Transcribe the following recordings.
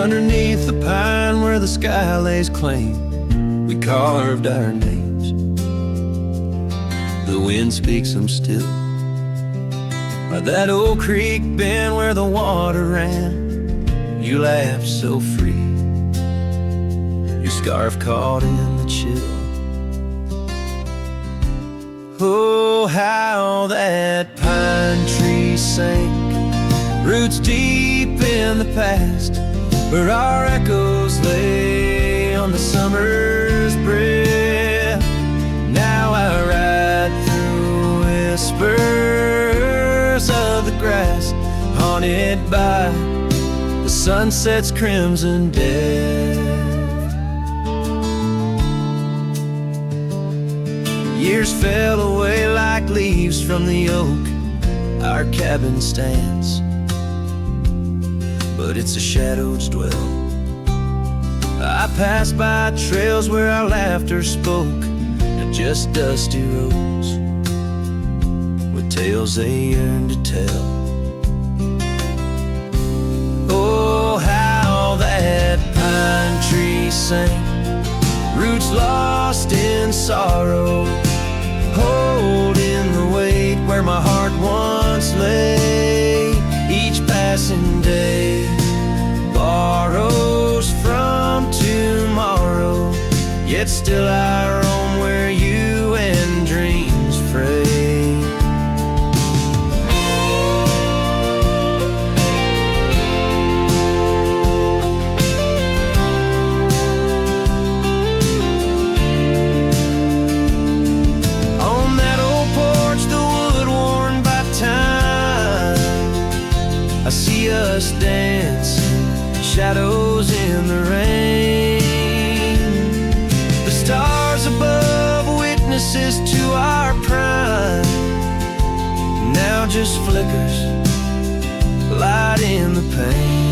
Underneath the pine where the sky lays claim, we carved our names. The wind speaks them still. By that old creek bend where the water ran, you laughed so free, your scarf caught in the chill. Oh, how that pine tree sank, roots deep in the past, where our echoes lay on the summer's breath. Now I ride through whispers of the grass, haunted by the sunset's crimson death. Years fell away like leaves from the oak our cabin stands, but it's a shadow's dwell. I passed by trails where our laughter spoke, not just dusty roads with tales they yearn to tell. Oh, how that pine tree sank, roots lost in sorrow, holding the weight where my heart once lay. Each passing day borrows from tomorrow, yet still I roam where you and dreams fray. On that old porch, the wood worn by time, I see us dancing, shadows in the rain. The stars above, witnesses to our prime, now just flickers, light in the pain.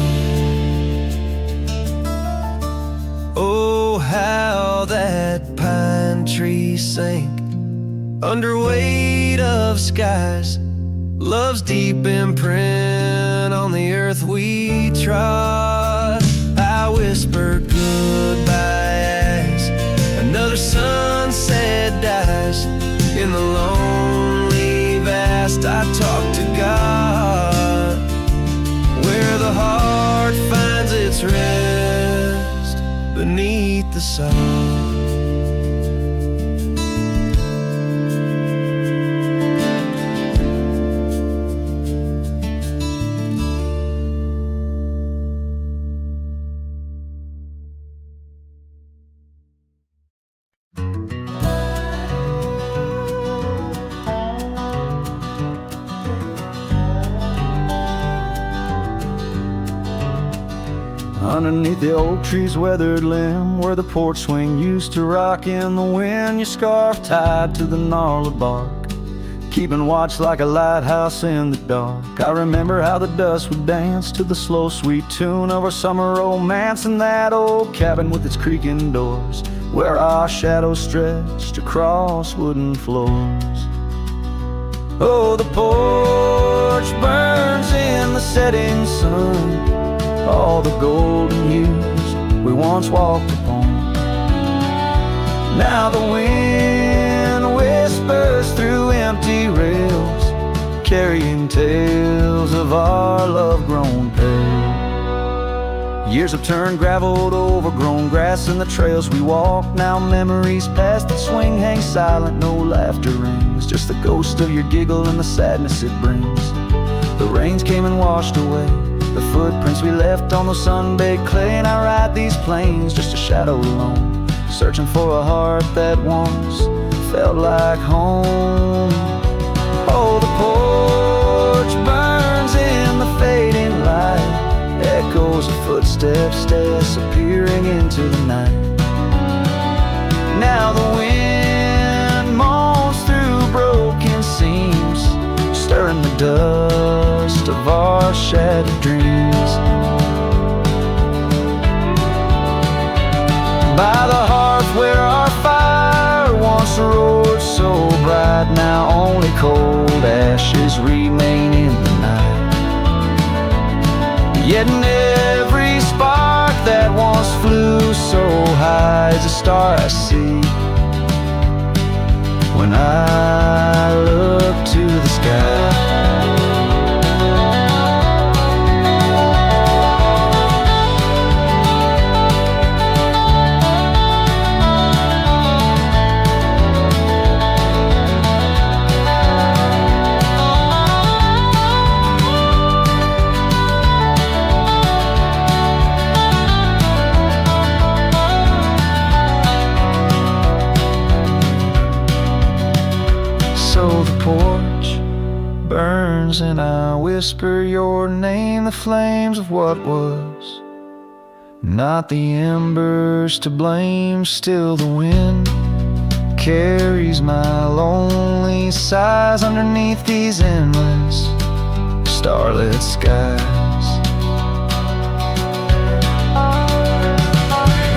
Oh, how that pine tree sank under weight of skies, love's deep imprint on the earth we trod. I whispered goodbye as another sunset dies. In the lonely vast I talk to God, where the heart finds its rest beneath the sun. Underneath the oak tree's weathered limb, where the porch swing used to rock in the wind, your scarf tied to the gnarled bark, keeping watch like a lighthouse in the dark. I remember how the dust would dance to the slow sweet tune of our summer romance in that old cabin with its creaking doors, where our shadows stretched across wooden floors. Oh, the porch burns in the setting sun, all the golden years we once walked upon. Now the wind whispers through empty rails, carrying tales of our love grown pale. Years have turned gravel to overgrown grass, and the trails we walk now memories past that swing hang silent, no laughter rings, just the ghost of your giggle and the sadness it brings. The rains came and washed away the footprints we left on the sun-baked clay, and I ride these plains just a shadow alone, searching for a heart that once felt like home. Oh, the porch burns in the fading light, echoes of footsteps disappearing into the night. Now the wind moans through broken seams, stirring the dust of our shattered dreams. By the hearth where our fire once roared so bright, now only cold ashes remain in the night. Yet in every spark star I see when I look to the sky. So the porch burns and I whisper your name, the flames of what was. Not the embers to blame, still the wind carries my lonely sighs underneath these endless starlit skies.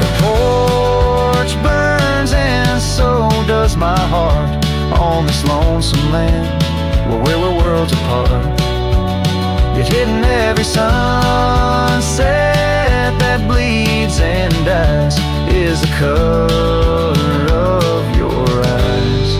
The porch burns and so does my heart on this lonesome land where we're worlds apart. Yet hidden every sunset that bleeds and dies is the color of your eyes.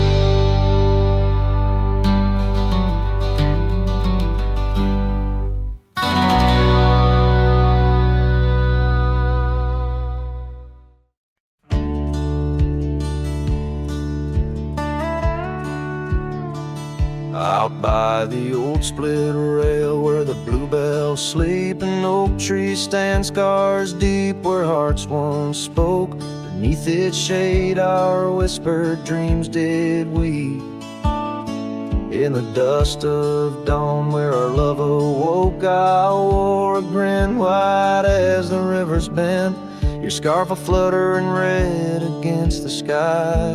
Out by the old split rail where the bluebells sleep and oak trees stand scars deep, where hearts once spoke. Beneath its shade our whispered dreams did weep. In the dust of dawn where our love awoke, I wore a grin wide as the river's bend, your scarf a-fluttering red against the sky.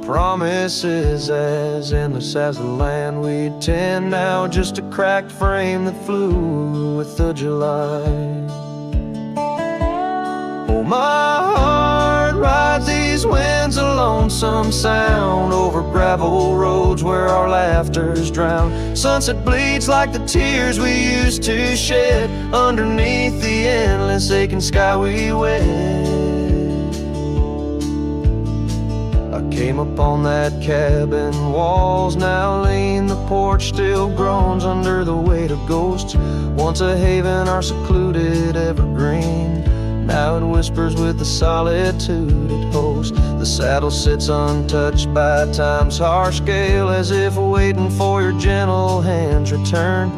Promises as endless as the land we'd tend, now just a cracked frame that flew with the July. Oh, my heart rides these winds, a lonesome sound over gravel roads where our laughter's drowned. Sunset bleeds like the tears we used to shed underneath the endless aching sky we wed. Came upon that cabin walls now lean, the porch still groans under the weight of ghosts. Once a haven, our secluded evergreen, now it whispers with the solitude it hosts. The saddle sits untouched by time's harsh gale, as if waiting for your gentle hand's return.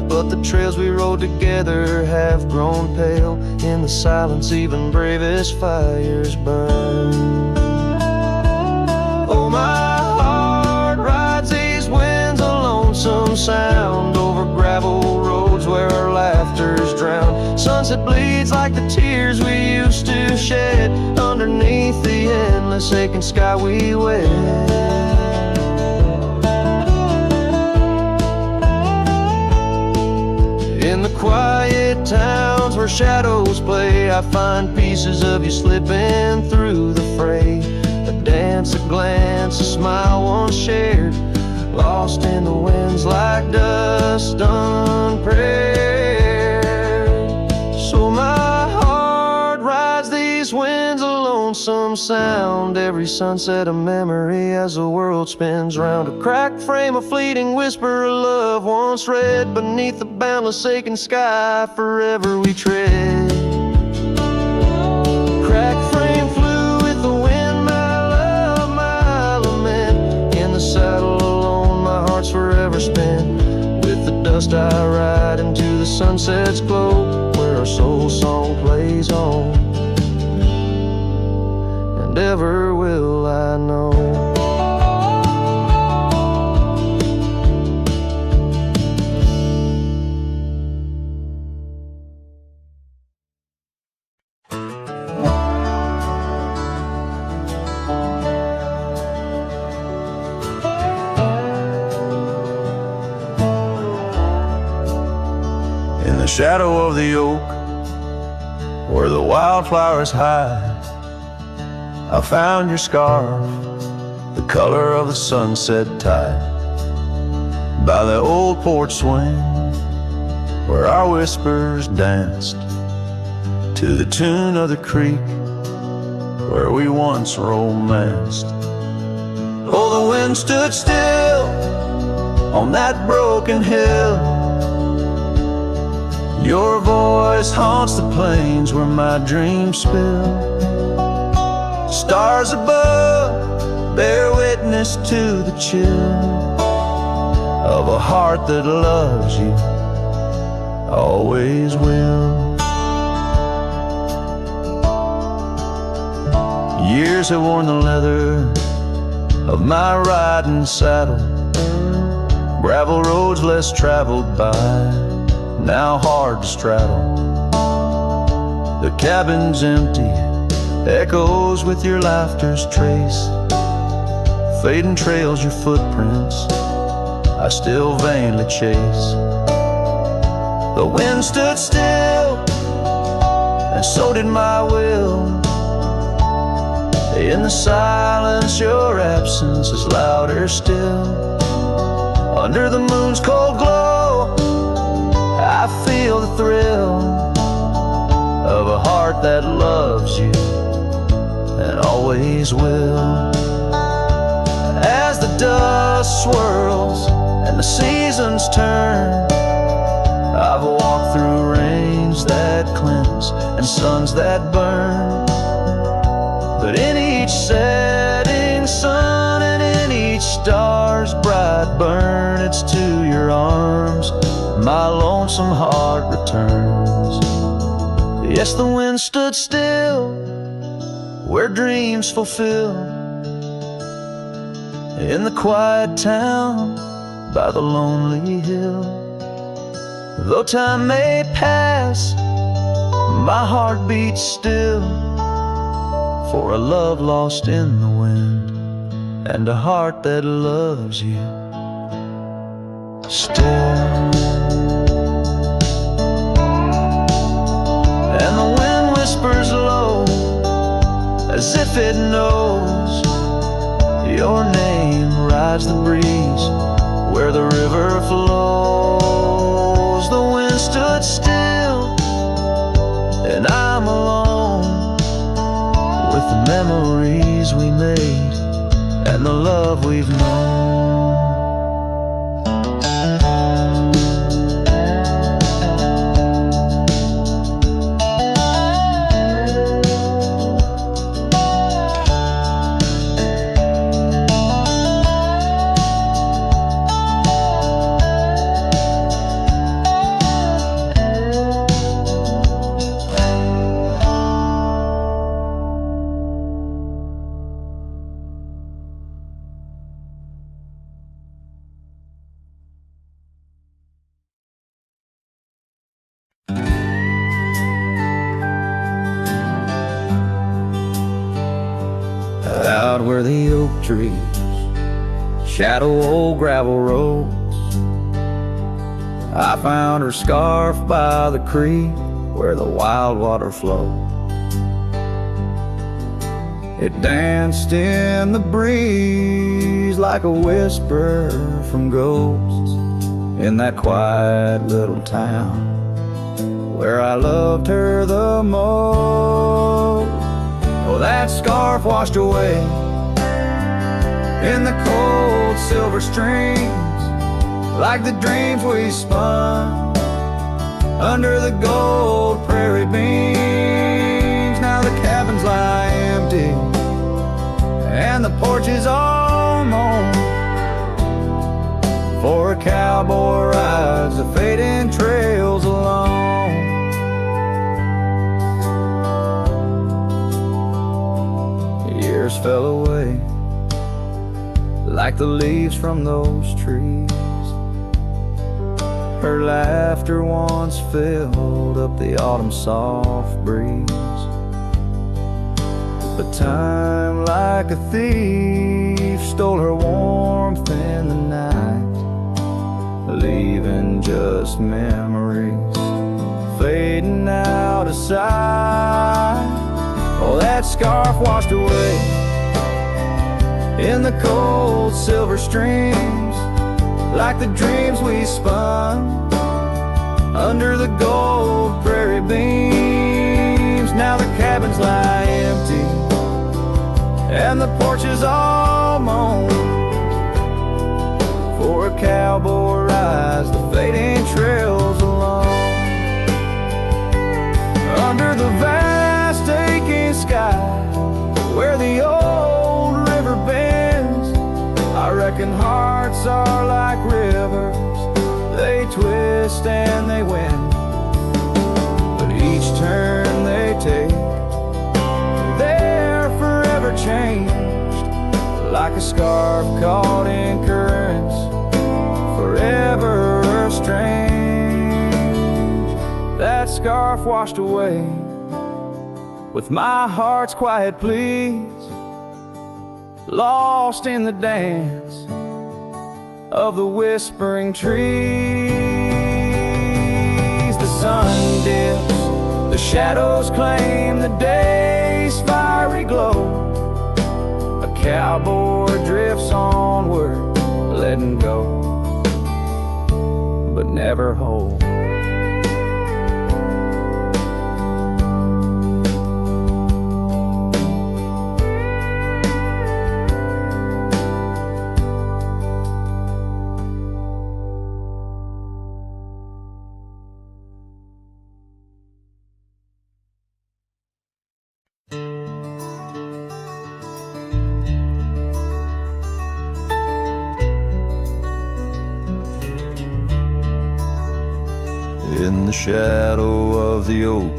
But the trails we rode together have grown pale, in the silence even bravest fires burn. Oh, my heart rides these winds, a lonesome sound over gravel roads where our laughter's drowned. Sunset bleeds like the tears we used to shed underneath the endless aching sky we wed. In the quiet towns where shadows play, I find pieces of you slipping through the fray. A dance, a glance, a smile once shared, lost in the winds like dust unprepared. So my heart rides these winds, a lonesome sound, every sunset a memory as the world spins round. A cracked frame, a fleeting whisper of love once read beneath the boundless aching sky forever we tread. Cracked frame flew with the wind, saddle alone, my heart's forever spent with the dust I ride into the sunset's glow, where our soul song plays on, and ever will I know. The shadow of the oak, where the wildflowers hide, I found your scarf, the color of the sunset tide, by the old porch swing, where our whispers danced to the tune of the creek where we once romanced. Oh, the wind stood still on that broken hill. Your voice haunts the plains where my dreams spill. Stars above bear witness to the chill of a heart that loves you, always will. Years have worn the leather of my riding saddle. Gravel roads less traveled by, now hard to straddle. The cabin's empty, echoes with your laughter's trace. Fading trails, your footprints, I still vainly chase. The wind stood still, and so did my will. In the silence, your absence is louder still. Under the moon's cold glow, I feel the thrill of a heart that loves you and always will. As the dust swirls and the seasons turn, I've walked through rains that cleanse and suns that burn. But in each setting sun and in each star's bright burn, it's to your arms my lonesome heart returns. Yes, the wind stood still where dreams fulfill, in the quiet town by the lonely hill. Though time may pass, my heart beats still for a love lost in the wind and a heart that loves you still. And the wind whispers low as if it knows your name rides the breeze where the river flows. The wind stood still and I'm alone with the memories we made and the love we've known. Out where the oak trees shadow old gravel roads, I found her scarf by the creek where the wild water flowed. It danced in the breeze like a whisper from ghosts in that quiet little town where I loved her the most. Oh, that scarf washed away in the cold silver streams like the dreams we spun under the gold prairie beams. Now the cabins lie empty and the porch is all mown, for a cowboy rides the fading trails alone. Years fell away like the leaves from those trees. Her laughter once filled up the autumn soft breeze. But time like a thief stole her warmth in the night, leaving just memories fading out of sight. Oh, that scarf washed away in the cold silver streams like the dreams we spun under the gold prairie beams. Now the cabins lie empty and the porch is all mown. For a cowboy rides the fading trails along. Under the vast aching sky, where the old river bends, I reckon hearts are like rivers, they twist and they win. But each turn they take, they're forever changed, like a scarf caught in currents, forever strange. That scarf washed away with my heart's quiet pleas, lost in the dance of the whispering trees. The sun dips, the shadows claim the day's fiery glow. A cowboy drifts onward, letting go, but never whole. In the shadow of the oak,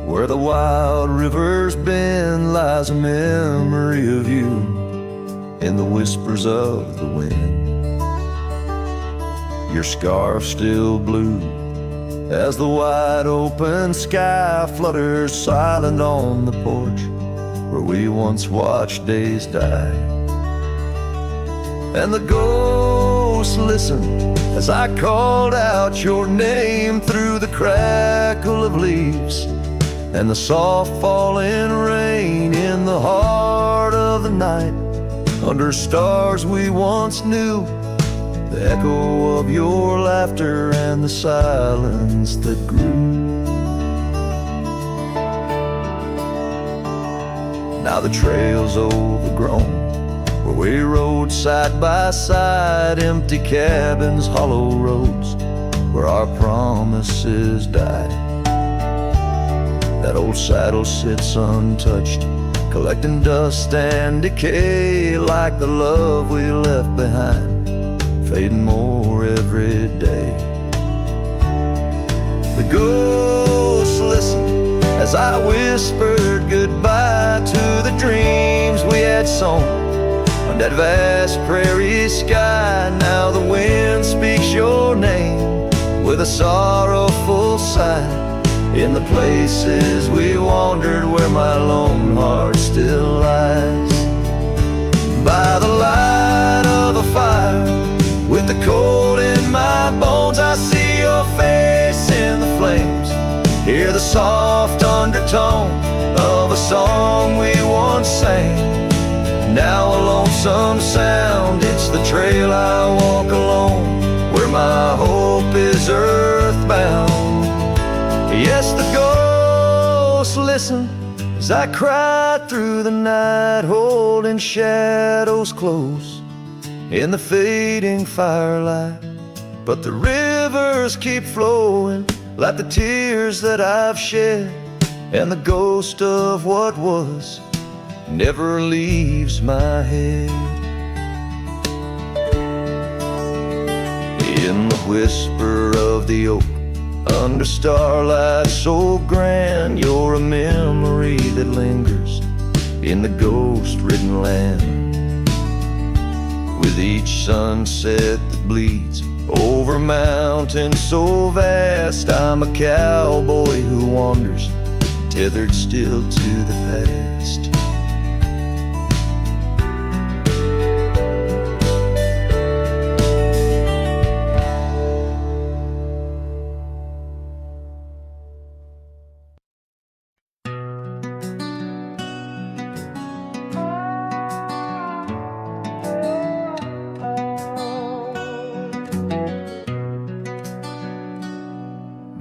where the wild rivers bend, lies a memory of you in the whispers of the wind. Your scarf still blue as the wide open sky flutters silent on the porch where we once watched days die. And the ghosts listened as I called out your name through the crackle of leaves and the soft falling rain. In the heart of the night, under stars we once knew, the echo of your laughter and the silence that grew. Now the trail's overgrown, where we rode side by side, empty cabins, hollow roads, where our promises died. That old saddle sits untouched, collecting dust and decay, like the love we left behind, fading more every day. The ghosts listened as I whispered goodbye to the dreams we had sown on that vast prairie sky. Now the wind speaks your name with a sorrowful sigh in the places we wandered, where my lone heart still lies. By the light of a fire, with the cold in my bones, I see your face in the flames, hear the soft undertone of a song we once sang. Now a lonesome sound, it's the trail I walk alone, where my hope is earthbound. Yes, the ghosts listen as I cry through the night, holding shadows close in the fading firelight. But the rivers keep flowing like the tears that I've shed, and the ghost of what was never leaves my head. In the whisper of the oak, under starlight so grand, you're a memory that lingers in the ghost-ridden land. With each sunset that bleeds over mountains so vast, I'm a cowboy who wanders, tethered still to the past.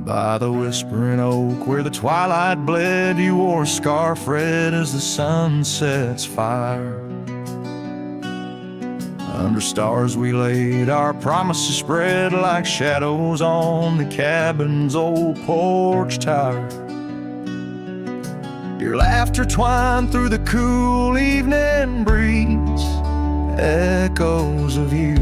By by the whispering oak, where the twilight bled, you wore a scarf red as the sun sets fire. Under stars we laid our promises spread like shadows on the cabin's old porch tower. Your laughter twined through the cool evening breeze, echoes of you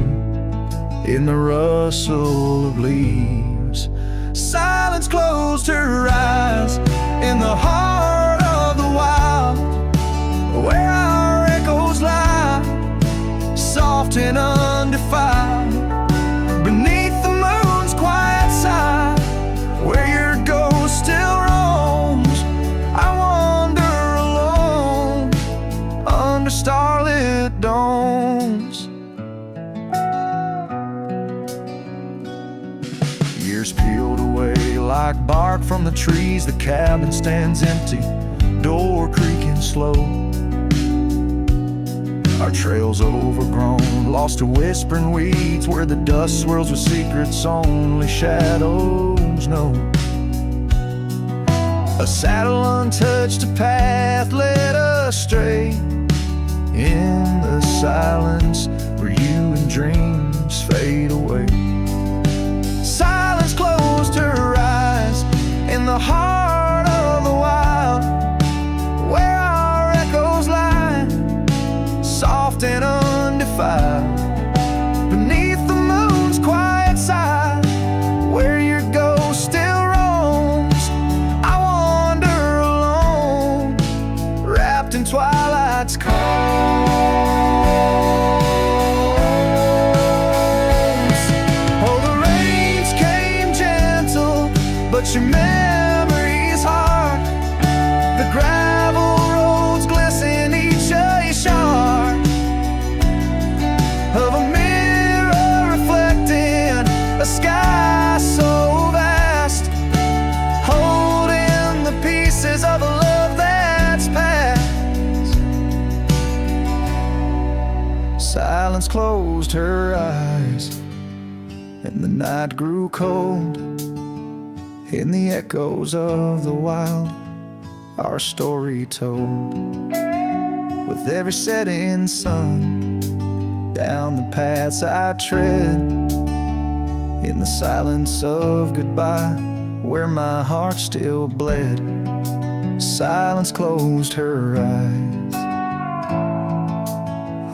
in the rustle of leaves. Silence closed her eyes in the heart of the wild, where our echoes lie, soft and undefiled, beneath the moon's quiet side, where your ghost still roams. I wander alone under starlit domes. Years peeled away like bark from the trees. The cabin stands empty, door creaking slow. Our trails overgrown, lost to whispering weeds, where the dust swirls with secrets only shadows know. A saddle untouched, a path led astray in the silence where you and dreams fade away. Silence closed her eyes in the heart of the wild, where our echoes lie, soft and undefiled, beneath the moon's quiet side, where your ghost still roams. I wander alone, wrapped in twilight's calm. But your memory's hard. The gravel roads glisten, each a shard of a mirror reflecting a sky so vast, holding the pieces of a love that's past. Silence closed her eyes, and the night grew cold. In the echoes of the wild, our story told. With every setting sun, down the paths I tread, in the silence of goodbye, where my heart still bled. Silence closed her eyes.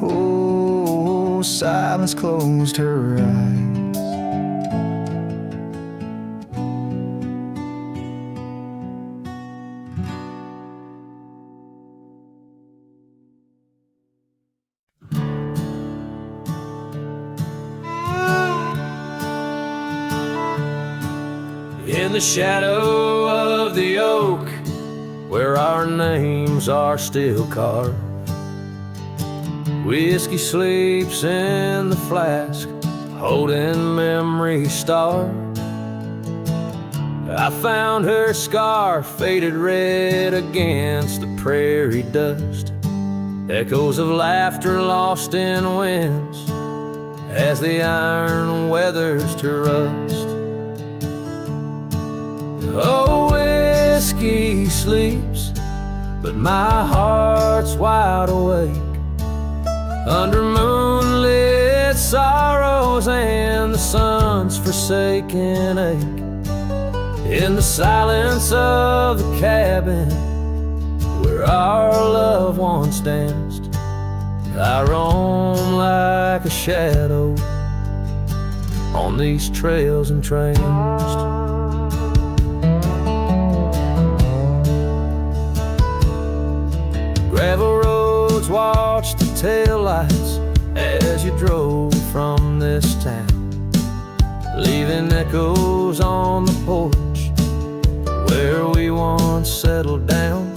Oh, silence closed her eyes. In the shadow of the oak, where our names are still carved, whiskey sleeps in the flask, holding memory starved. I found her scarf faded red against the prairie dust, echoes of laughter lost in winds as the iron weathers to rust. Oh, whiskey sleeps, but my heart's wide awake under moonlit sorrows and the sun's forsaken ache. In the silence of the cabin where our loved ones danced, I roam like a shadow on these trails entranced. Gravel roads watch the taillights as you drove from this town, leaving echoes on the porch where we once settled down.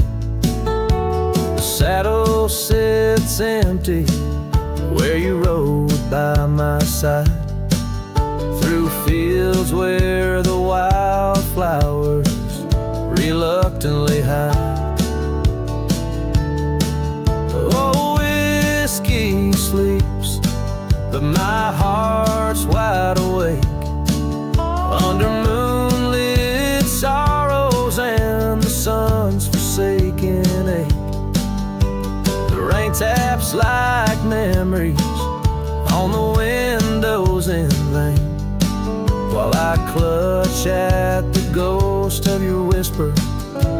The saddle sits empty where you rode by my side, through fields where the wildflowers reluctantly hide. Oh, whiskey sleeps, but my heart's wide awake under moonlit rain taps like memories on the windows in vain, while I clutch at the ghost of your whisper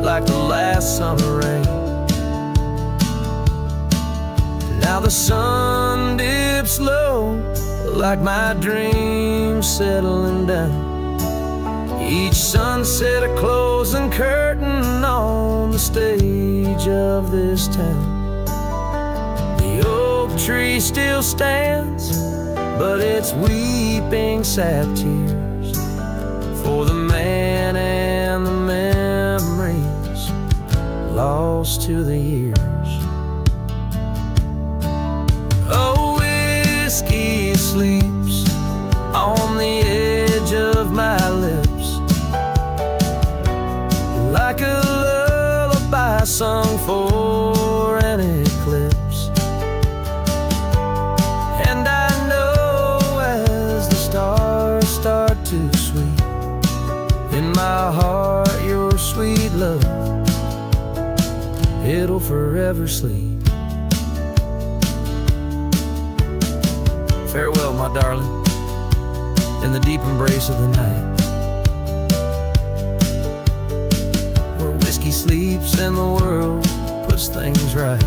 like the last summer rain. Now the sun dips low like my dreams settling down. Each sunset a closing curtain on the stage of this town. The oak tree still stands, but it's weeping sad tears for the man and the memories lost to the years. Oh, whiskey sleeps on the edge of my lips like a lullaby sung for an eclipse. And I know as the stars start to sweep in my heart your sweet love, it'll forever sleep. Farewell, my darling, in the deep embrace of the night, where whiskey sleeps and the world puts things right.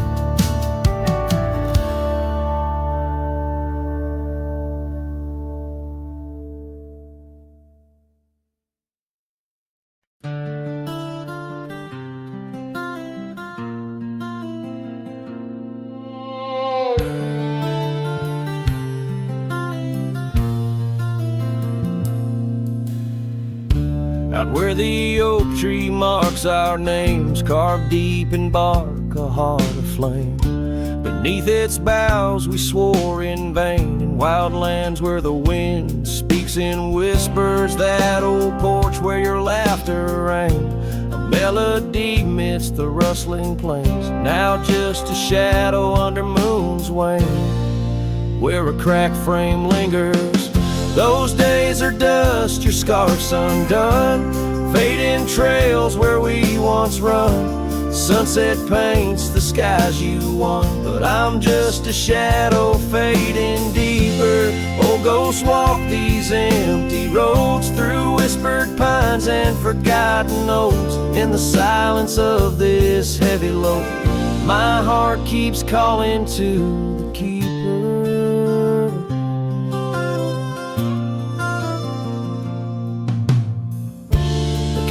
Out where the oak tree marks our names, carved deep in bark, a heart aflame. Beneath its boughs we swore in vain, in wild lands where the wind speaks in whispers. That old porch where your laughter rang, a melody midst the rustling plains. Now just a shadow under moon's wane, where a cracked frame lingers. Those days are dust, your scarf's undone, fading trails where we once run. Sunset paints the skies you won, but I'm just a shadow fading deeper. Oh, ghosts walk these empty roads through whispered pines and forgotten oaks. In the silence of this heavy load, my heart keeps calling to the keeper.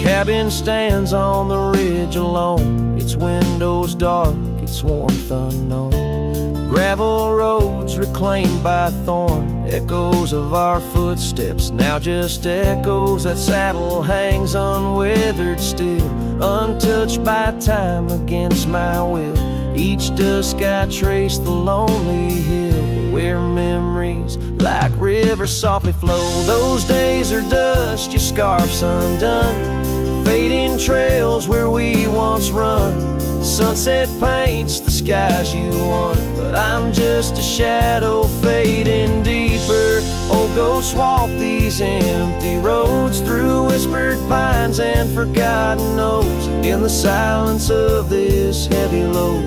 Cabin stands on the ridge alone, its windows dark, its warmth unknown. Gravel roads reclaimed by thorn, echoes of our footsteps, now just echoes. That saddle hangs unwithered still, untouched by time against my will. Each dusk I trace the lonely hill, where memories like rivers softly flow. Those days are dust, your scarf's undone, fading trails where we once run. Sunset paints the skies you won, but I'm just a shadow fading deeper. Oh, ghosts walk these empty roads through whispered pines and forgotten oaks. In the silence of this heavy load,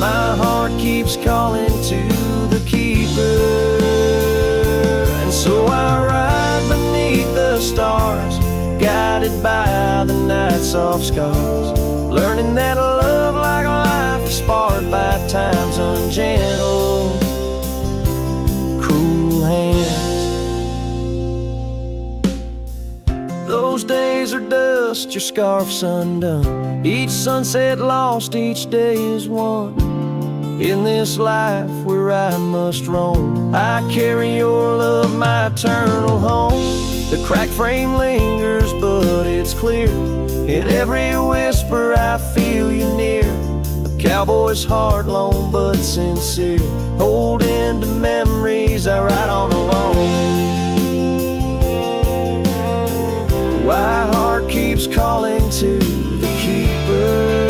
my heart keeps calling to the keeper. And so I ride beneath the stars, guided by the night's soft scars, learning that love like life is sparred by time's ungentle, cruel hands. Those days are dust, your scarf's undone, each sunset lost, each day is won. In this life where I must roam, I carry your love, my eternal home. The cracked frame lingers, but it's clear, in every whisper I feel you near. A cowboy's heart, lone but sincere, holding to memories I ride on alone. My heart keeps calling to the keeper.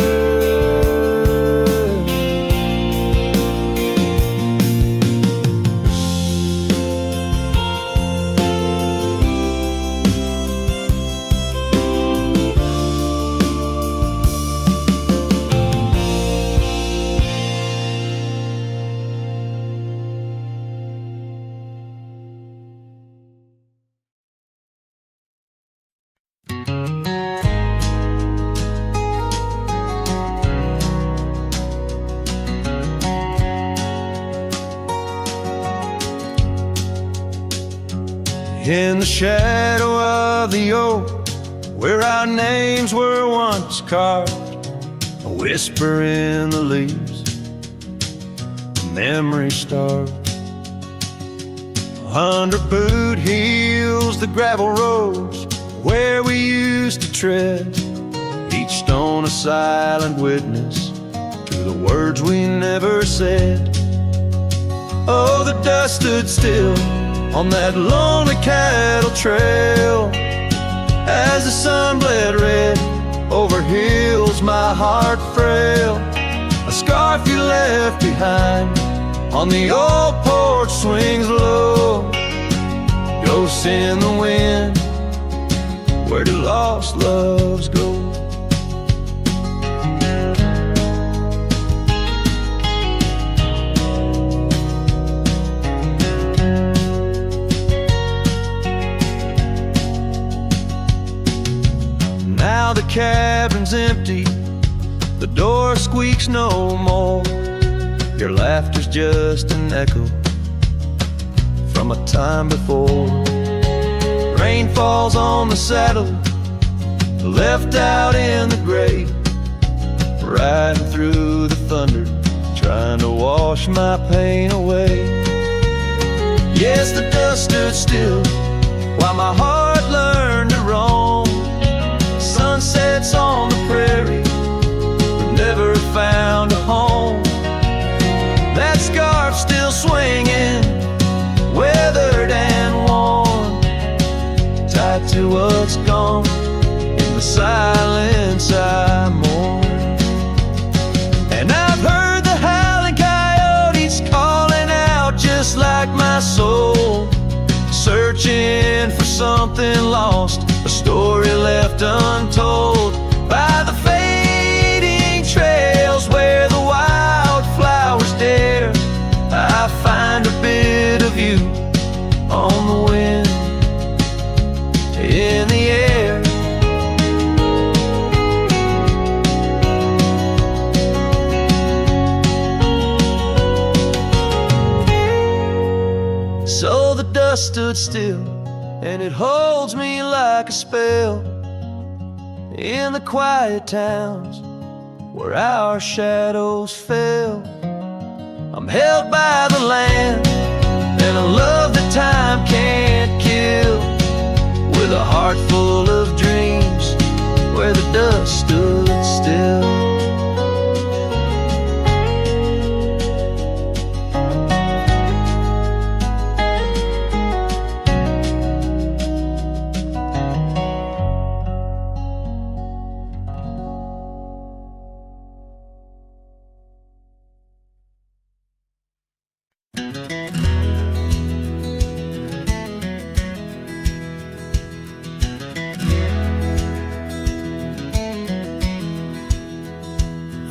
In the shadow of the oak, where our names were once carved, a whisper in the leaves, a memory starved. 100 boot heels, the gravel roads where we used to tread, each stone a silent witness to the words we never said. Oh, the dust stood still on that lonely cattle trail as the sun bled red over hills my heart frail. A scarf you left behind on the old porch swings low, ghosts in the wind, where do lost loves go? Now the cabin's empty, the door squeaks no more. Your laughter's just an echo from a time before. Rain falls on the saddle, left out in the gray, riding through the thunder, trying to wash my pain away. Yes, the dust stood still while my heart learned to roam. Sunsets on the prairie, but never found a home. That scarf still swinging, weathered and worn, tied to what's gone. In the silence I mourn. And I've heard the howling coyotes calling out just like my soul, searching for something lost, a story left untold by the fading trails where the wildflowers dare. I find a bit of you on the wind, in the air. So the dust stood still, and it holds me like a spell in the quiet towns where our shadows fell. I'm held by the land and a love that time can't kill, with a heart full of dreams where the dust stood still.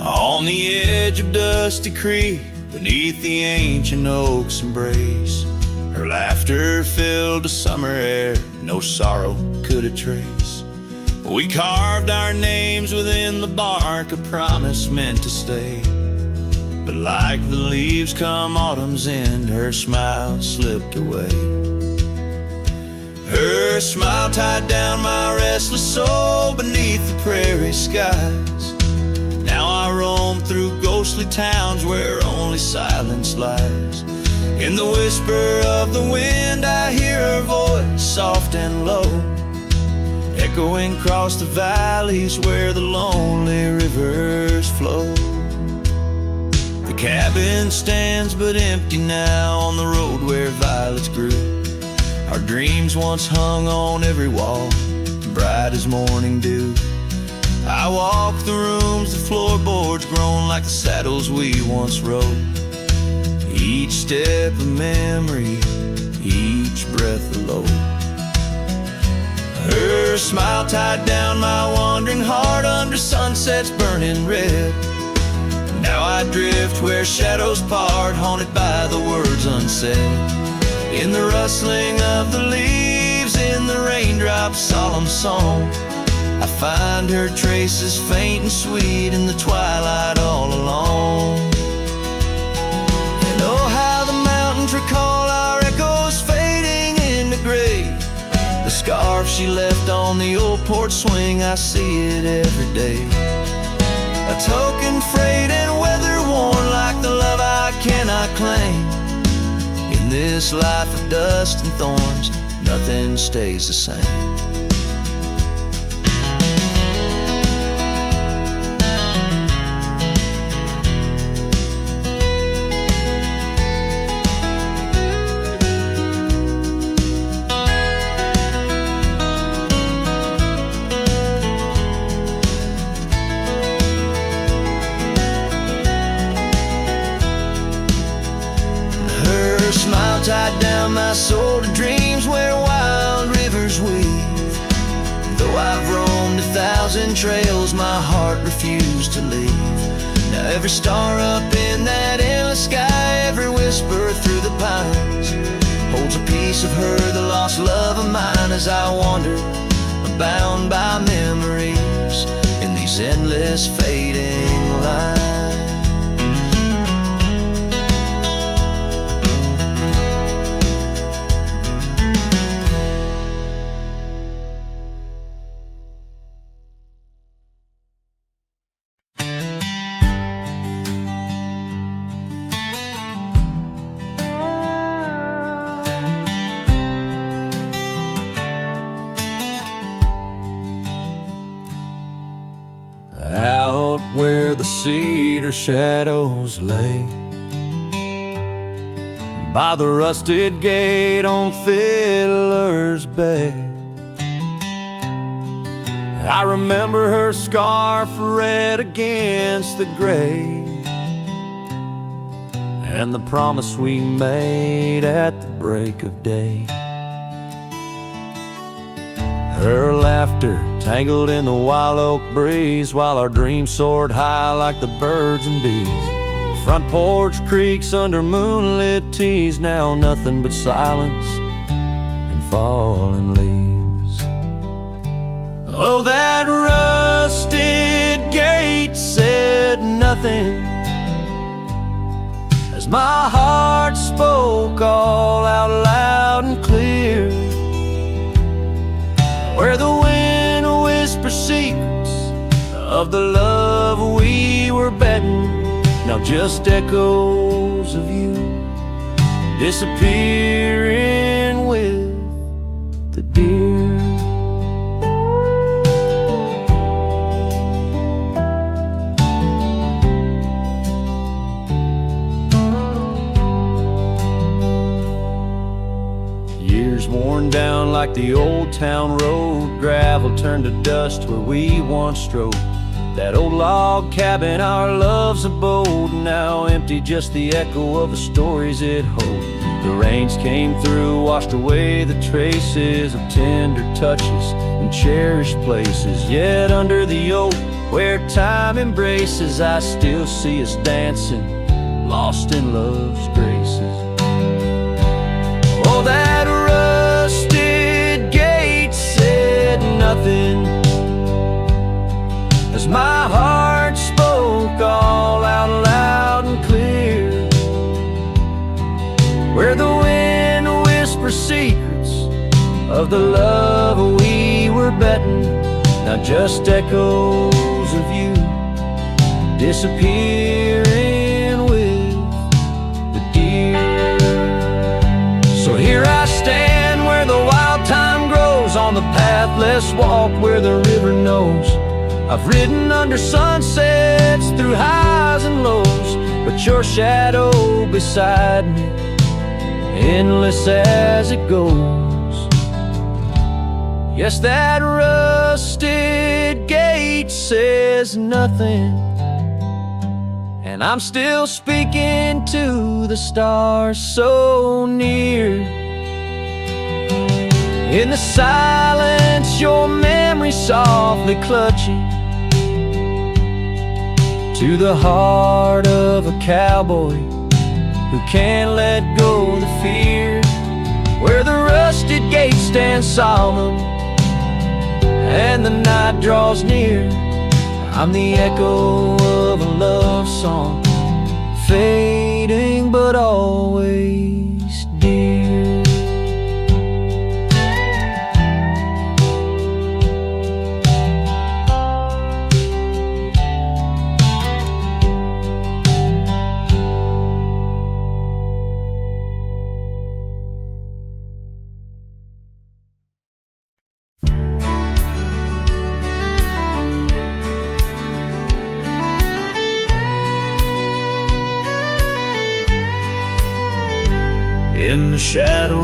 On the edge of Dusty Creek, beneath the ancient oak's embrace, her laughter filled the summer air, no sorrow could it trace. We carved our names within the bark, a promise meant to stay. But like the leaves come autumn's end, her smile slipped away. Her smile tied down my restless soul beneath the prairie skies. Now I roam through ghostly towns where only silence lies. In the whisper of the wind I hear her voice, soft and low, echoing across the valleys where the lonely rivers flow. The cabin stands but empty now on the road where violets grew. Our dreams once hung on every wall, bright as morning dew. I walk the rooms, the floorboards grown like the saddles we once rode. Each step a memory, each breath a load. Her smile tied down my wandering heart under sunsets burning red. Now I drift where shadows part, haunted by the words unsaid. In the rustling of the leaves, in the raindrops' solemn song, I find her traces faint and sweet in the twilight all alone. And oh, how the mountains recall our echoes fading into gray, she left on the old porch swing. I see it every day. A token frayed and weather worn, like the love I cannot claim. In this life of dust and thorns, nothing stays the same. Smile tied down my soul to dreams where wild rivers weave. Though I've roamed 1,000 trails, my heart refused to leave. Now every star up in that endless sky, every whisper through the pines, holds a piece of her, the lost love of mine. As I wander, bound by memories in these endless fading lines. Out where the cedar shadows lay, by the rusted gate on Fiddler's Bay, I remember her scarf red against the gray, and the promise we made at the break of day. Her laughter tangled in the wild oak breeze, while our dreams soared high like the birds and bees. Front porch creaks under moonlit teas, now nothing but silence and falling leaves. Oh, that rusted gate said nothing as my heart spoke all out loud and clear, where the wind whispers secrets of the love we were betting. Now just echoes of you disappearing with the deer. Years worn down like the old town road, gravel turned to dust where we once strode. That old log cabin, our love's abode, now empty, just the echo of the stories it holds. The rains came through, washed away the traces of tender touches and cherished places. Yet under the oak, where time embraces, I still see us dancing, lost in love's graces. Oh, that rusted gate said nothing as my heart spoke all out loud and clear, where the wind whispers secrets of the love we were betting. Now just echoes of you disappearing with the deer. So here I stand where the wild thyme grows, on the path less walked where the river knows. I've ridden under sunsets through highs and lows, but your shadow beside me, endless as it goes. Yes, that rusted gate says nothing, and I'm still speaking to the stars so near. In the silence, your memory softly clutching to the heart of a cowboy who can't let go the fear, where the rusted gate stands solemn and the night draws near. I'm the echo of a love song, fading but always dear. In the shadow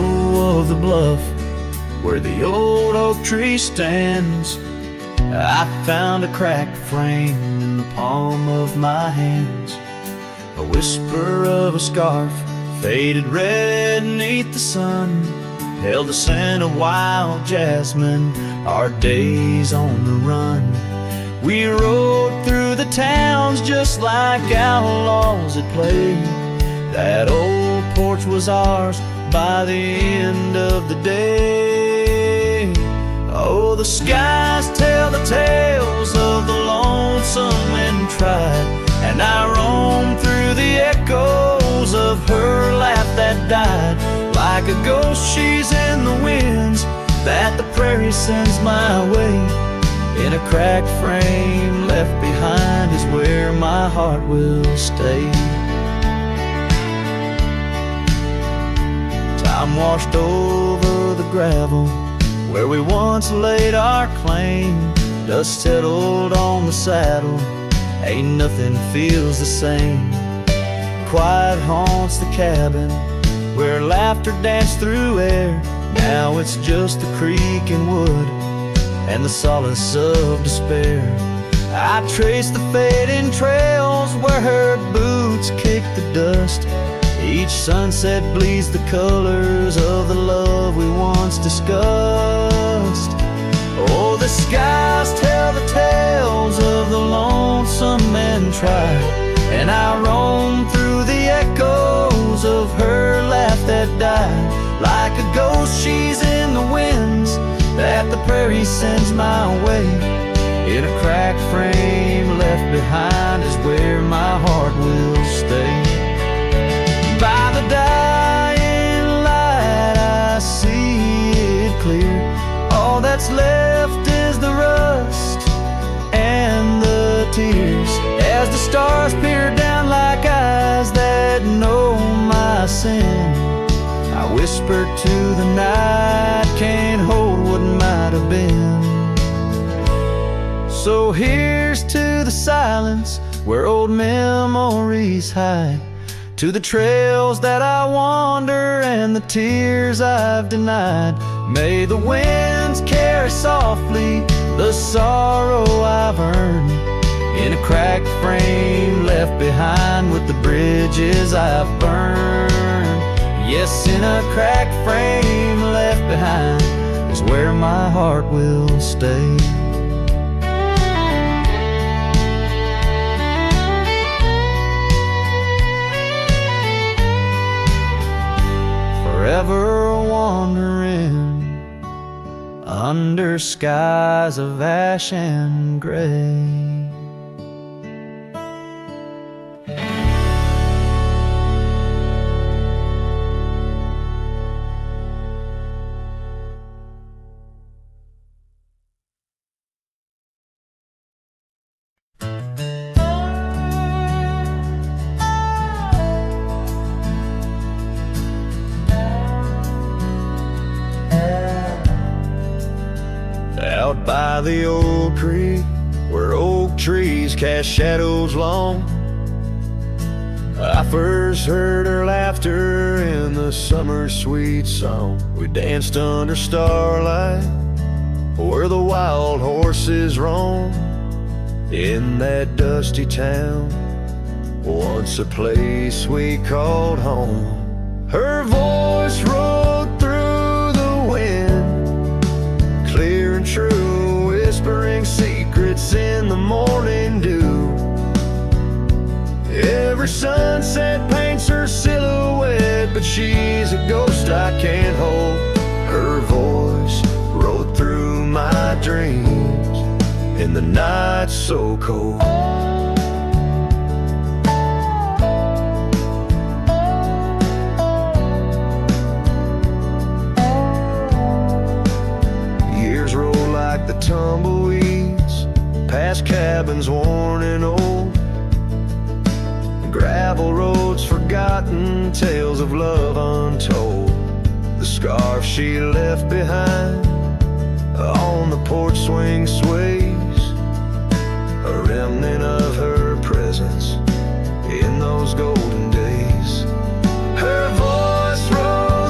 of the bluff where the old oak tree stands, I found a cracked frame in the palm of my hands. A whisper of a scarf, faded red beneath the sun, held the scent of wild jasmine, our days on the run. We rode through the towns just like outlaws at play. That old porch was ours by the end of the day. Oh, the skies tell the tales of the lonesome and tried, and I roam through the echoes of her laugh that died. Like a ghost she's in the winds that the prairie sends my way. In a cracked frame left behind is where my heart will stay. Time washed over the gravel where we once laid our claim. Dust settled on the saddle, ain't nothing feels the same. Quiet haunts the cabin where laughter danced through air. Now it's just the creek and wood and the solace of despair. I trace the fading trails where her boots kick the dust. Each sunset bleeds the colors of the love we once discussed. Oh, the skies tell the tales of the lonesome and tried, and I roam through the echoes of her laugh that died. Like a ghost she's in the winds that the prairie sends my way. In a cracked frame left behind is where my heart will stay. By the dying light I see it clear. All that's left is the rust and the tears, as the stars peer down like eyes that know my sin. I whisper to the night, can't hold what might have been. So here's to the silence where old memories hide, to the trails that I wander and the tears I've denied. May the winds carry softly the sorrow I've earned, in a cracked frame left behind with the bridges I've burned. Yes, in a cracked frame left behind is where my heart will stay. Forever wandering under skies of ash and gray. Out by the old creek where oak trees cast shadows long, I first heard her laughter in the summer's sweet song. We danced under starlight where the wild horses roam, in that dusty town, once a place we called home. Her voice rolled through the wind, clear and true, whispering secrets in the morning dew. Every sunset paints her silhouette, but she's a ghost I can't hold. Her voice rode through my dreams in the night so cold. Years roll like the tumbleweeds, past cabins worn and old, gravel roads forgotten, tales of love untold. The scarf she left behind on the porch swing sways, a remnant of her presence in those golden days. Her voice rose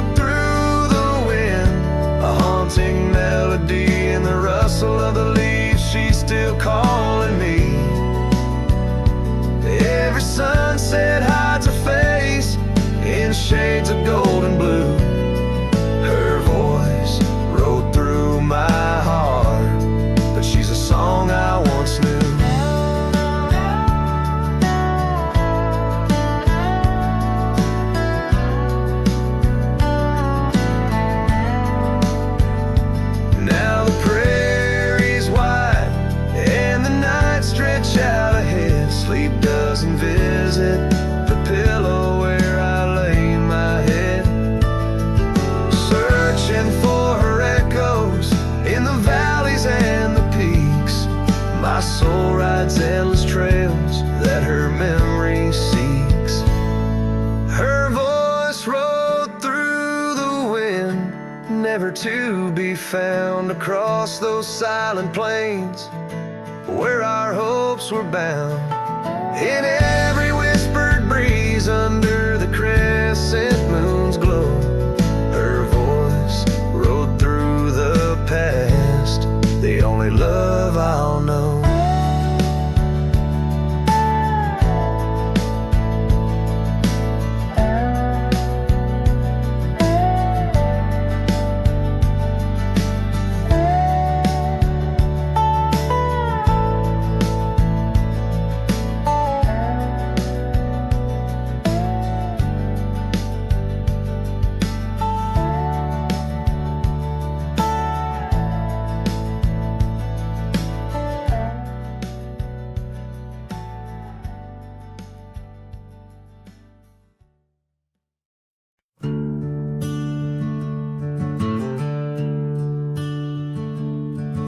never to be found across those silent plains where our hopes were bound. In every whispered breeze under the crescent moon's glow, her voice rode through the past, the only love I'll know.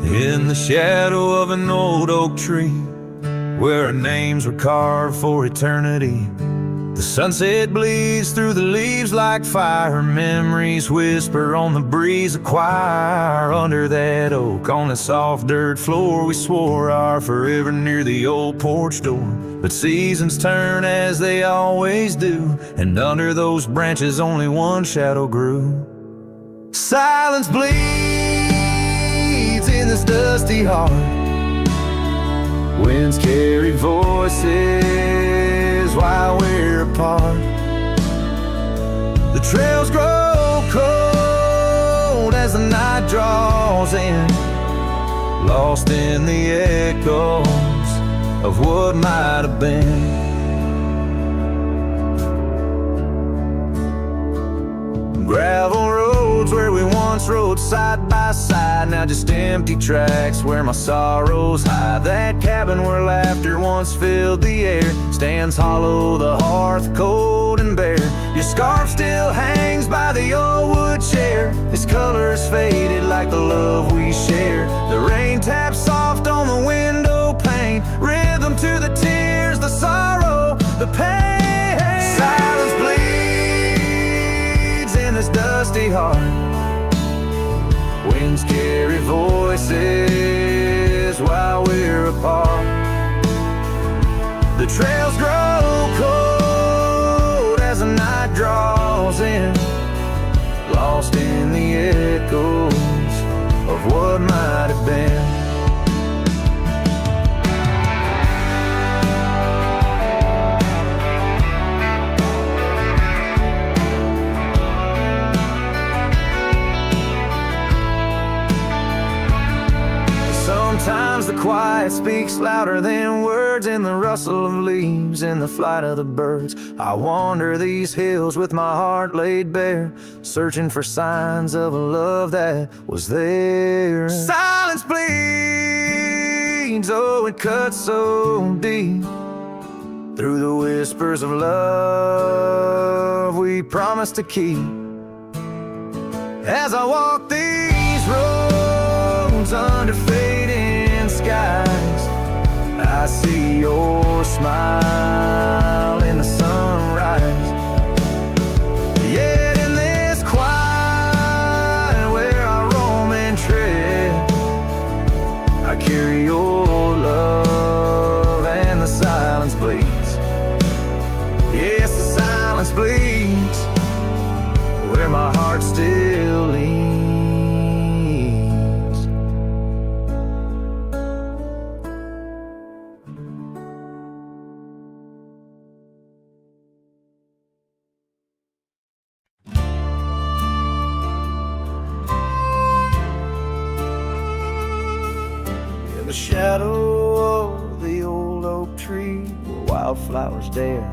In the shadow of an old oak tree, where our names were carved for eternity, the sunset bleeds through the leaves like fire. Memories whisper on the breeze, a choir. Under that oak, on the soft dirt floor, we swore our forever near the old porch door. But seasons turn as they always do, and under those branches only one shadow grew. Silence bleeds in this dusty heart. Winds carry voices while we're apart. The trails grow cold as the night draws in, lost in the echoes of what might have been. Gravel roads where we once rode side by side, now just empty tracks where my sorrows hide. That cabin where laughter once filled the air stands hollow, the hearth cold and bare. Your scarf still hangs by the old wood chair, its colors faded like the love we share. The rain taps soft on the window pane, rhythm to the tears, the sorrow, the pain. Silence bleeds in this dusty heart. Winds carry voices while we're apart. The trails grow cold as the night draws in, lost in the echoes of what might have been. Sometimes the quiet speaks louder than words, in the rustle of leaves, in the flight of the birds. I wander these hills with my heart laid bare, searching for signs of a love that was there. Silence bleeds, oh it cuts so deep, through the whispers of love we promised to keep. As I walk these roads under fading skies, I see your smile in the sunrise. Yet in this quiet where I roam and tread, I carry your love and the silence bleeds. Yes, the silence bleeds where my heart still leans. In the shadow of the old oak tree, where wildflowers dare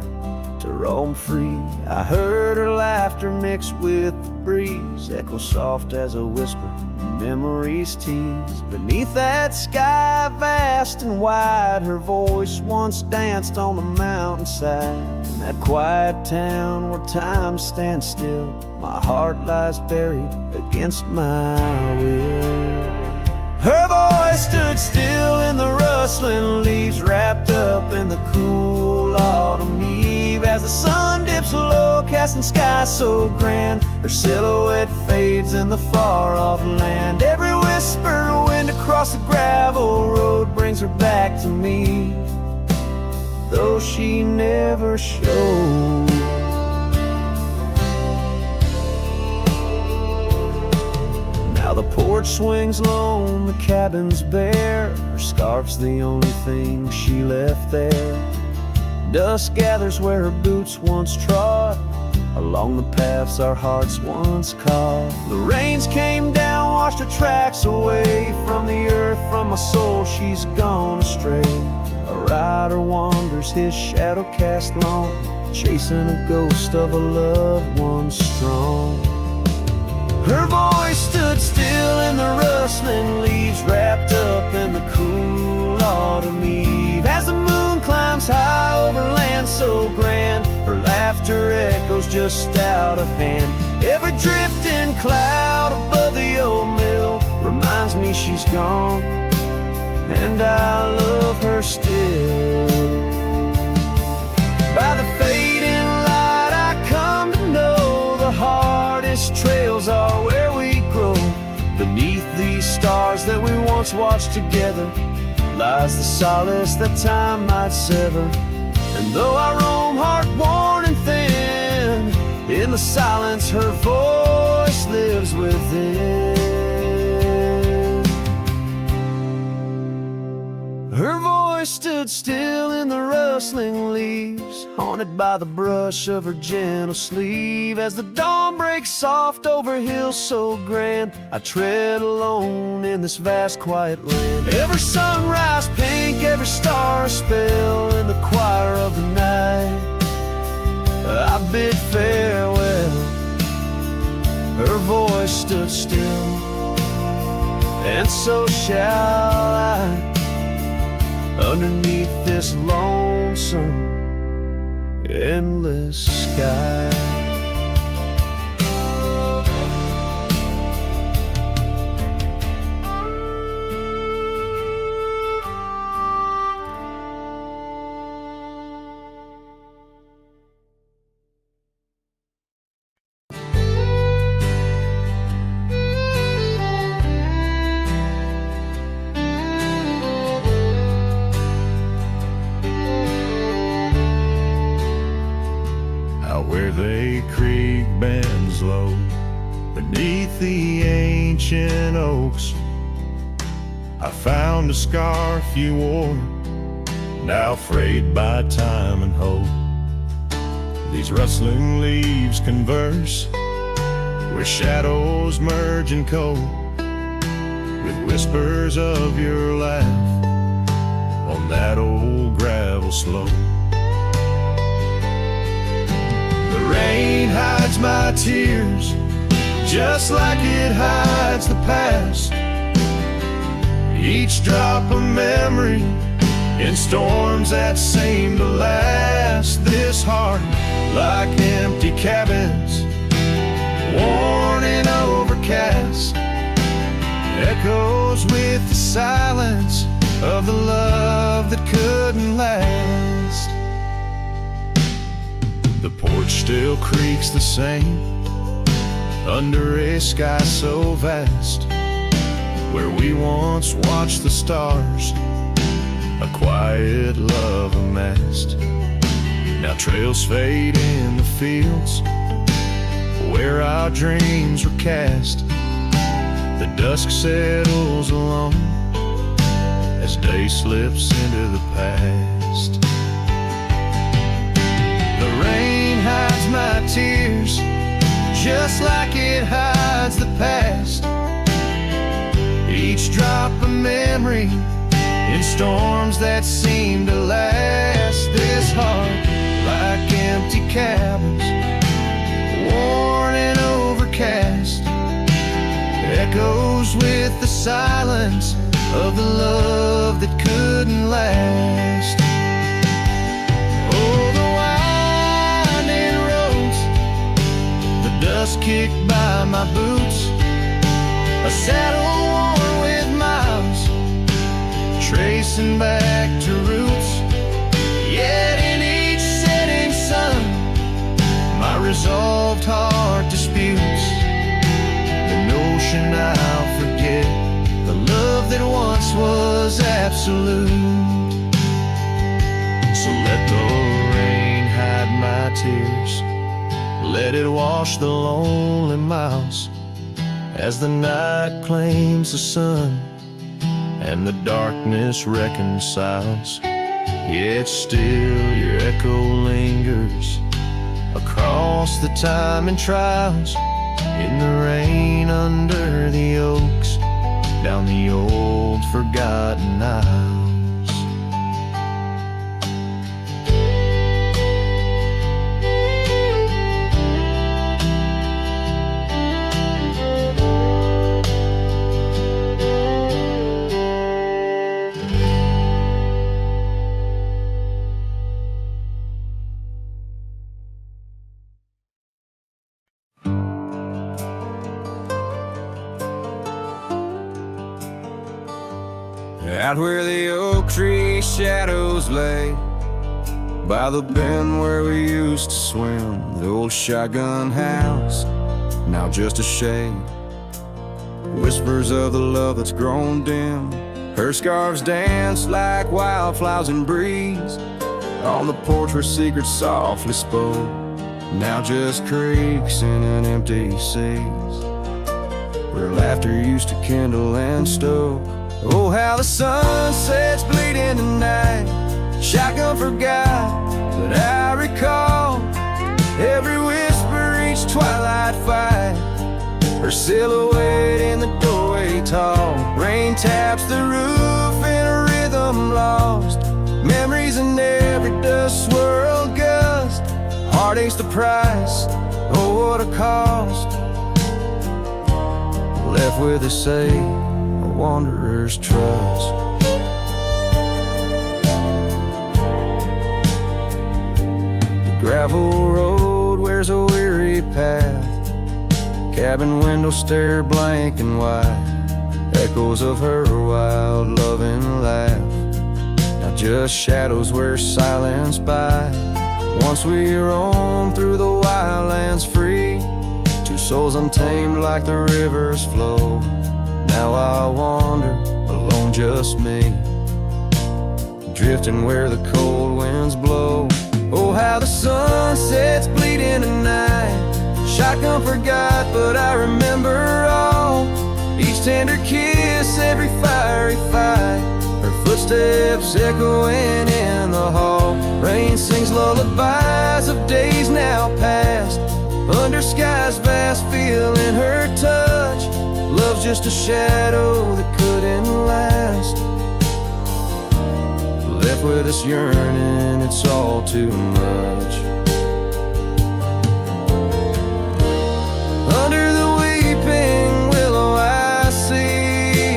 to roam free, I heard her laughter mixed with the breeze, echo soft as a whisper, memories tease. Beneath that sky vast and wide, her voice once danced on the mountainside. In that quiet town where time stands still, my heart lies buried against my will. Her voice stood still in the rustling leaves, wrapped up in the cool autumn eve. As the sun dips low, casting sky so grand. Her silhouette fades in the far-off land. Every whisper of wind across the gravel road brings her back to me, though she never showed. Now the porch swings lone, the cabin's bare. Her scarf's the only thing she left there. Dust gathers where her boots once trod, along the paths our hearts once caught. The rains came down, washed her tracks away from the earth, from my soul she's gone astray. A rider wanders, his shadow cast long, chasing a ghost of a loved one strong. Her voice stood still in the rustling leaves, wrapped up in the cool autumn eve. As the moon climbs high over land so grand, her laughter echoes just out of hand. Every drifting cloud above the old mill reminds me she's gone, and I love her still. By the fading light I come to know the hardest trails are where we grow. Beneath these stars that we once watched together lies the solace that time might sever. And though I roam heart-worn and thin, in the silence her voice lives within. Her voice stood still in the rustling leaves, haunted by the brush of her gentle sleeve. As the dawn breaks soft over hills so grand, I tread alone in this vast quiet land. Every sunrise pink, every star a spell, in the choir of the night I bid farewell. Her voice stood still, and so shall I, underneath this lonesome, endless sky. Where they creek bends low beneath the ancient oaks, I found a scarf you wore, now frayed by time and hope. These rustling leaves converse, where shadows merge and cope, with whispers of your laugh on that old gravel slope. Rain hides my tears, just like it hides the past. Each drop a memory in storms that seem to last. This heart, like empty cabins, worn and overcast, echoes with the silence of the love that couldn't last. The porch still creaks the same, under a sky so vast, where we once watched the stars, a quiet love amassed. Now trails fade in the fields, where our dreams were cast. The dusk settles alone, as day slips into the past. The rain hides my tears, just like it hides the past. Each drop a memory in storms that seem to last. This heart, like empty cabins, worn and overcast, echoes with the silence of the love that couldn't last. Oh, the winding roads, the dust kicked by my boots, a saddle worn with miles, tracing back to roots. Yet in each setting sun, my Unresolved heart disputes, the notion I'll forget the love that once was absolute. So let the rain hide my tears, let it wash the lonely miles, as the night claims the sun and the darkness reconciles. Yet still your echo lingers across the time and trials, in the rain under the oaks, down the old forgotten aisles. Out where the oak tree shadows lay, by the bend where we used to swim, the old shotgun house, now just a shade. Whispers of the love that's grown dim, her scarves dance like wildflowers in breeze. On the porch where secrets softly spoke, now just creaks in an empty seas, where laughter used to kindle and stoke. Oh, how the sunsets bleed into night, shotgun forgot, but I recall every whisper, each twilight fight, her silhouette in the doorway tall. Rain taps the roof in a rhythm lost, memories in every dust swirled gust. Heartache's the price, oh what a cost, left with a say, wanderer's trust. The gravel road wears a weary path, cabin windows stare blank and white, echoes of her wild loving laugh, now just shadows where silence by. Once we roam through the wildlands free, two souls untamed like the rivers flow. Now I wander, alone just me, drifting where the cold winds blow. Oh, how the sunsets bleed into night, shotgun forgot, but I remember all. Each tender kiss, every fiery fight, her footsteps echoing in the hall. Rain sings lullabies of days now past, under skies vast, feeling her touch. Love's just a shadow that couldn't last, left with us yearning, it's all too much. Under the weeping willow I see,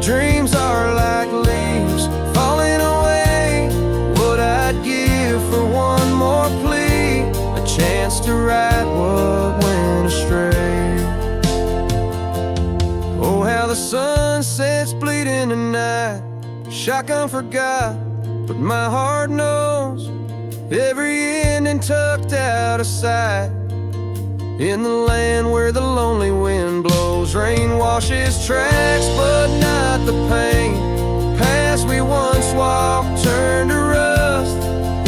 dreams are like leaves falling away. What I'd give for one more plea, a chance to right what went astray. Oh, how the sunsets bleed in the night, shotgun forgot, but my heart knows every ending tucked out of sight. In the land where the lonely wind blows, rain washes tracks, but not the pain. Paths we once walked turn to rust,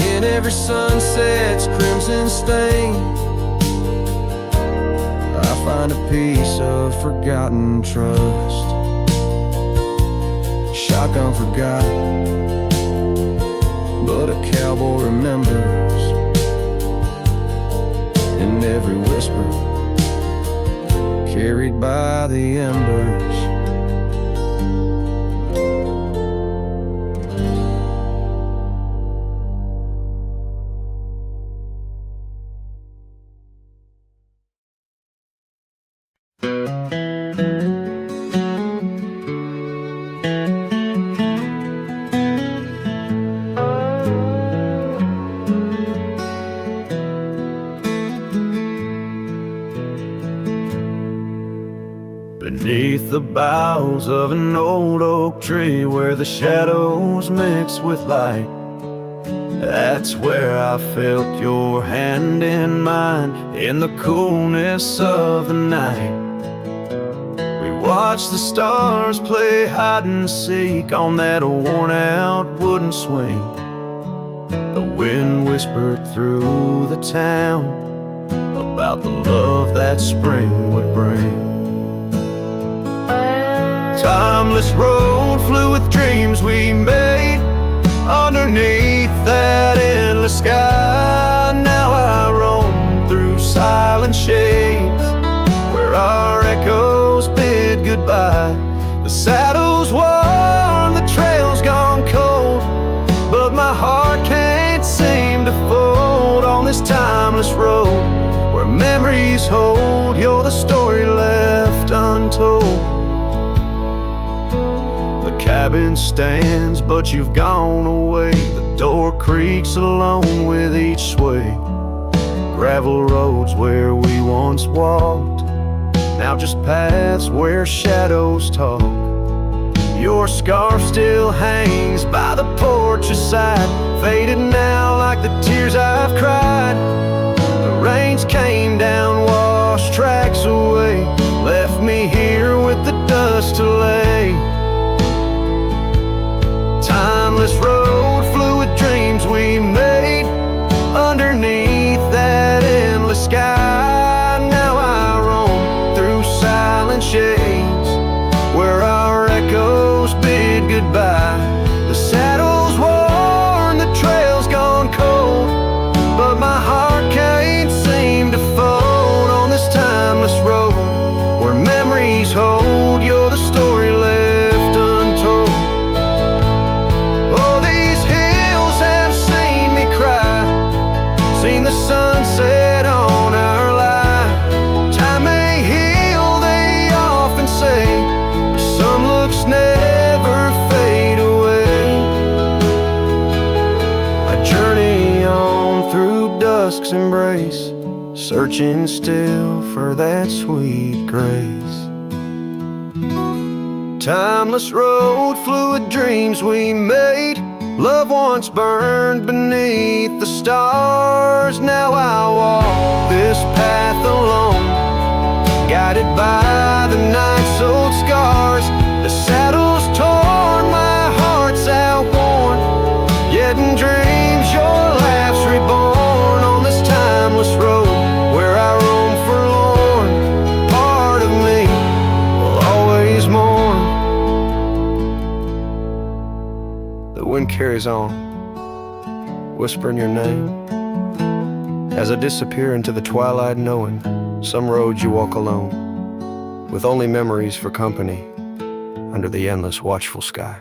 in every sunset's crimson stain. I find a piece of forgotten trust. Shotgun forgot, but a cowboy remembers, in every whisper carried by the embers. Beneath the boughs of an old oak tree, where the shadows mix with light, That's where I felt your hand in mine, in the coolness of the night. We watched the stars play hide and seek on that worn out wooden swing. The wind whispered through the town about the love that spring would bring. Timeless road flew with dreams we made underneath that endless sky. Now I roam through silent shades where our echoes bid goodbye. The saddle's worn, the trail's gone cold, but my heart can't seem to fold on this timeless road where memories hold. You're the story left untold. The cabin stands, but you've gone away. The door creaks along with each sway. Gravel roads where we once walked, now just paths where shadows talk. Your scarf still hangs by the porch's side, faded now like the tears I've cried. The rains came down, washed tracks away, left me here with the dust to lay. Timeless road flew with dreams we made underneath that endless sky. Now I roam through silent shades where our echoes bid goodbye. The saddle's worn, the trail's gone cold, but my heart can't seem to fold on this timeless road where memories hold. You're the story left untold. Oh, these hills have seen me cry, seen the sunset on our line. Time may heal, they often say, some looks never fade away. I journey on through dusk's embrace, searching still for that sweet grace. Timeless road flew with dreams we made, love once burned beneath the stars. Now I walk this path alone, guided by the night's old scars. The saddle's torn, my heart's outworn, yet in dreams your laugh's reborn on this timeless road where I roam forlorn. Part of me will always mourn. The wind carries on, whispering your name as I disappear into the twilight, knowing some roads you walk alone, with only memories for company under the endless watchful sky.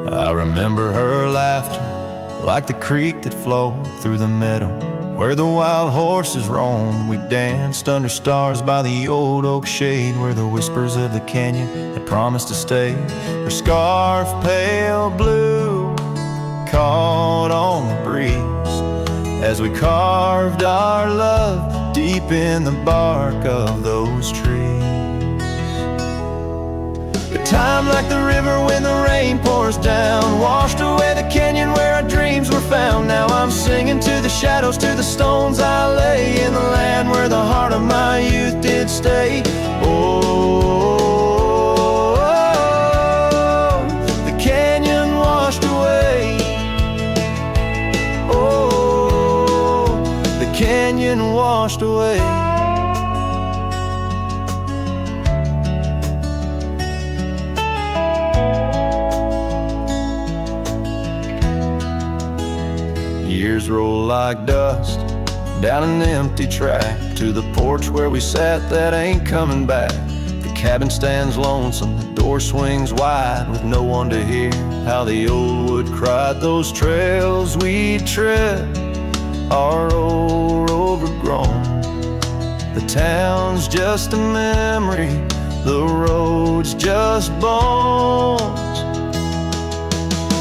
I remember her laughter like the creek that flowed through the meadow where the wild horses roamed. We danced under stars by the old oak shade where the whispers of the canyon had promised to stay. Her scarf pale blue caught on the breeze as we carved our love deep in the bark of those trees. Time like the river when the rain pours down, washed away the canyon where our dreams were found. Now I'm singing to the shadows, to the stones I lay in the land where the heart of my youth did stay. Oh, the canyon washed away. Oh, the canyon washed away. Years roll like dust down an empty track to the porch where we sat that ain't coming back. The cabin stands lonesome, the door swings wide with no one to hear how the old wood cried. Those trails we tread are old, overgrown. The town's just a memory, the road's just bones.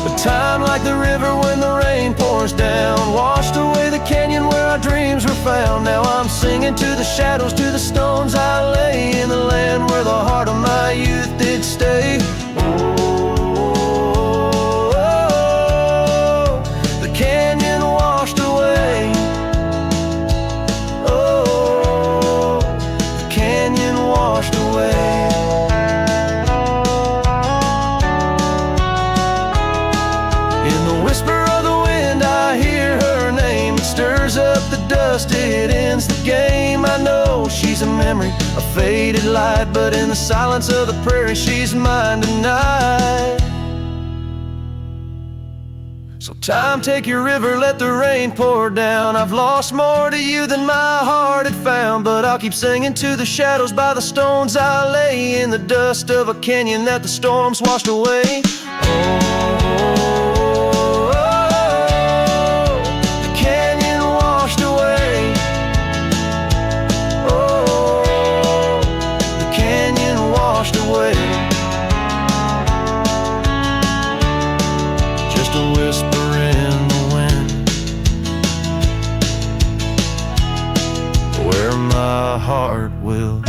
The Time like the river when the rain pours down, washed away the canyon where our dreams were found. Now I'm singing to the shadows, to the stones I lay, in the land where the heart of my youth did stay. Oh, the canyon washed away. Oh, the canyon washed away. It ends the game. I know she's a memory, a faded light, but in the silence of the prairie, she's mine tonight. So time, take your river, let the rain pour down. I've lost more to you than my heart had found, but I'll keep singing to the shadows by the stones I lay, in the dust of a canyon that the storms washed away. Oh, just a whisper in the wind, where my heart will